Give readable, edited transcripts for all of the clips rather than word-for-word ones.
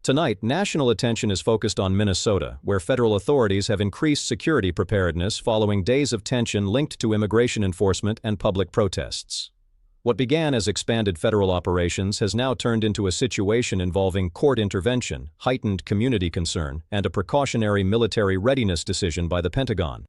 Tonight, national attention is focused on Minnesota, where federal authorities have increased security preparedness following days of tension linked to immigration enforcement and public protests. What began as expanded federal operations has now turned into a situation involving court intervention, heightened community concern, and a precautionary military readiness decision by the Pentagon.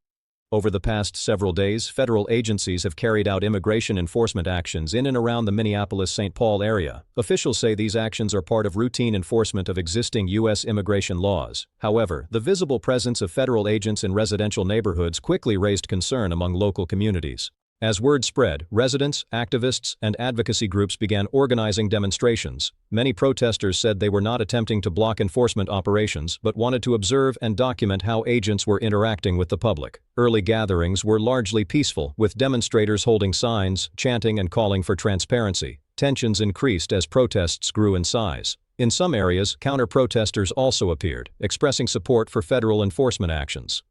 Over the past several days, federal agencies have carried out immigration enforcement actions in and around the Minneapolis-St. Paul area. Officials say these actions are part of routine enforcement of existing U.S. immigration laws. However, the visible presence of federal agents in residential neighborhoods quickly raised concern among local communities. As word spread, residents, activists, and advocacy groups began organizing demonstrations. Many protesters said they were not attempting to block enforcement operations but wanted to observe and document how agents were interacting with the public. Early gatherings were largely peaceful, with demonstrators holding signs, chanting, and calling for transparency. Tensions increased as protests grew in size. In some areas, counter-protesters also appeared, expressing support for federal enforcement actions.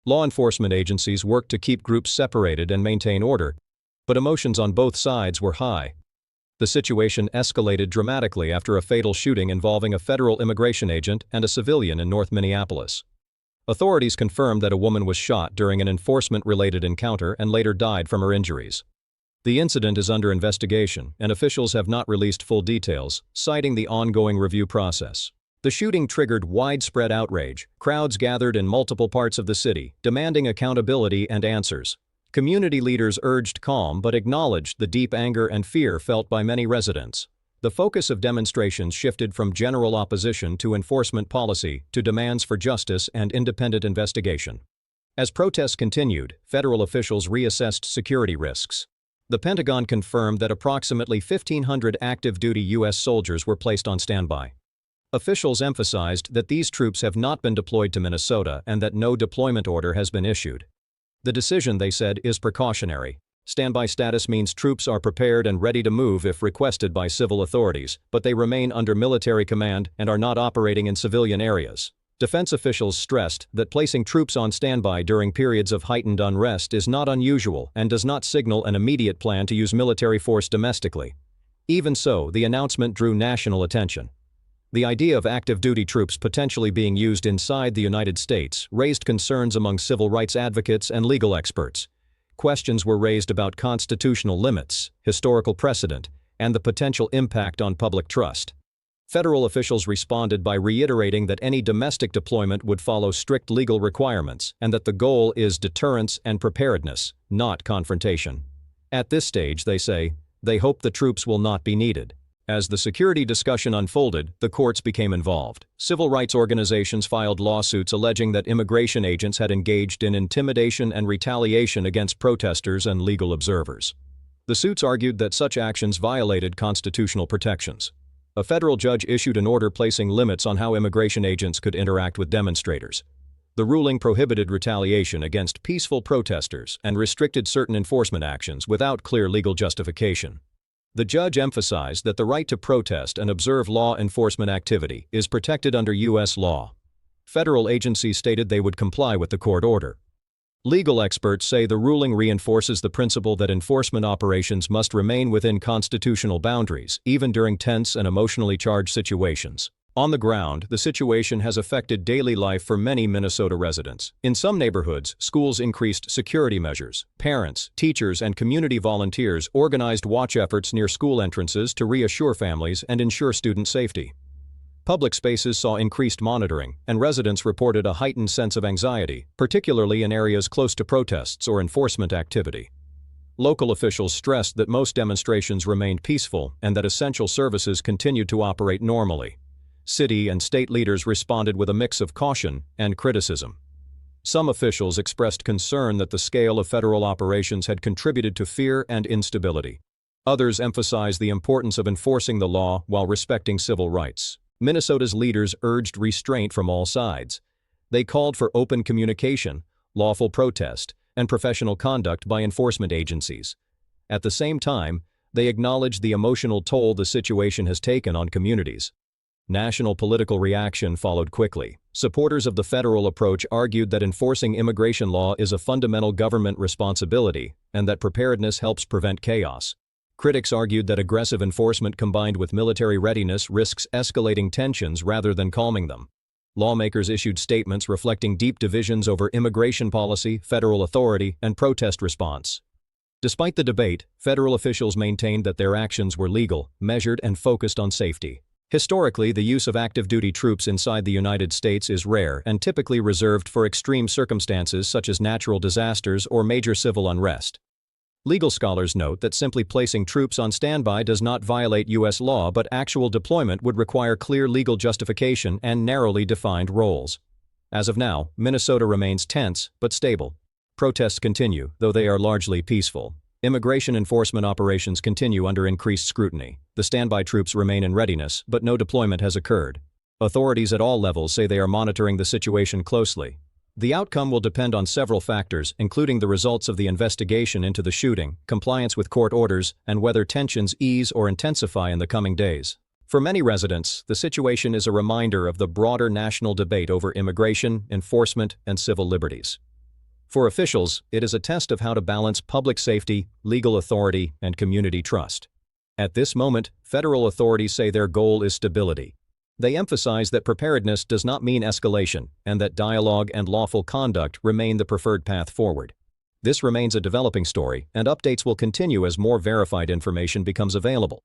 Law enforcement agencies worked to keep groups separated and maintain order, but emotions on both sides were high. The situation escalated dramatically after a fatal shooting involving a federal immigration agent and a civilian in North Minneapolis. Authorities confirmed that a woman was shot during an enforcement-related encounter and later died from her injuries. The incident is under investigation, and officials have not released full details, citing the ongoing review process. The shooting triggered widespread outrage. Crowds gathered in multiple parts of the city, demanding accountability and answers. Community leaders urged calm but acknowledged the deep anger and fear felt by many residents. The focus of demonstrations shifted from general opposition to enforcement policy to demands for justice and independent investigation. As protests continued, federal officials reassessed security risks. The Pentagon confirmed that approximately 1,500 active-duty U.S. soldiers were placed on standby. Officials emphasized that these troops have not been deployed to Minnesota and that no deployment order has been issued. The decision, they said, is precautionary. Standby status means troops are prepared and ready to move if requested by civil authorities, but they remain under military command and are not operating in civilian areas. Defense officials stressed that placing troops on standby during periods of heightened unrest is not unusual and does not signal an immediate plan to use military force domestically. Even so, the announcement drew national attention. The idea of active-duty troops potentially being used inside the United States raised concerns among civil rights advocates and legal experts. Questions were raised about constitutional limits, historical precedent, and the potential impact on public trust. Federal officials responded by reiterating that any domestic deployment would follow strict legal requirements and that the goal is deterrence and preparedness, not confrontation. At this stage, they say, they hope the troops will not be needed. As the security discussion unfolded, the courts became involved. Civil rights organizations filed lawsuits alleging that immigration agents had engaged in intimidation and retaliation against protesters and legal observers. The suits argued that such actions violated constitutional protections. A federal judge issued an order placing limits on how immigration agents could interact with demonstrators. The ruling prohibited retaliation against peaceful protesters and restricted certain enforcement actions without clear legal justification. The judge emphasized that the right to protest and observe law enforcement activity is protected under U.S. law. Federal agencies stated they would comply with the court order. Legal experts say the ruling reinforces the principle that enforcement operations must remain within constitutional boundaries, even during tense and emotionally charged situations. On the ground, the situation has affected daily life for many Minnesota residents. In some neighborhoods, schools increased security measures. Parents, teachers, and community volunteers organized watch efforts near school entrances to reassure families and ensure student safety. Public spaces saw increased monitoring, and residents reported a heightened sense of anxiety, particularly in areas close to protests or enforcement activity. Local officials stressed that most demonstrations remained peaceful and that essential services continued to operate normally. City and state leaders responded with a mix of caution and criticism. Some officials expressed concern that the scale of federal operations had contributed to fear and instability. Others emphasized the importance of enforcing the law while respecting civil rights. Minnesota's leaders urged restraint from all sides. They called for open communication, lawful protest, and professional conduct by enforcement agencies. At the same time, they acknowledged the emotional toll the situation has taken on communities. National political reaction followed quickly. Supporters of the federal approach argued that enforcing immigration law is a fundamental government responsibility and that preparedness helps prevent chaos. Critics argued that aggressive enforcement combined with military readiness risks escalating tensions rather than calming them. Lawmakers issued statements reflecting deep divisions over immigration policy, federal authority, and protest response. Despite the debate, federal officials maintained that their actions were legal, measured, and focused on safety. Historically, the use of active-duty troops inside the United States is rare and typically reserved for extreme circumstances such as natural disasters or major civil unrest. Legal scholars note that simply placing troops on standby does not violate U.S. law, but actual deployment would require clear legal justification and narrowly defined roles. As of now, Minnesota remains tense but stable. Protests continue, though they are largely peaceful. Immigration enforcement operations continue under increased scrutiny. The standby troops remain in readiness, but no deployment has occurred. Authorities at all levels say they are monitoring the situation closely. The outcome will depend on several factors, including the results of the investigation into the shooting, compliance with court orders, and whether tensions ease or intensify in the coming days. For many residents, the situation is a reminder of the broader national debate over immigration, enforcement, and civil liberties. For officials, it is a test of how to balance public safety, legal authority, and community trust. At this moment, federal authorities say their goal is stability. They emphasize that preparedness does not mean escalation, and that dialogue and lawful conduct remain the preferred path forward. This remains a developing story, and updates will continue as more verified information becomes available.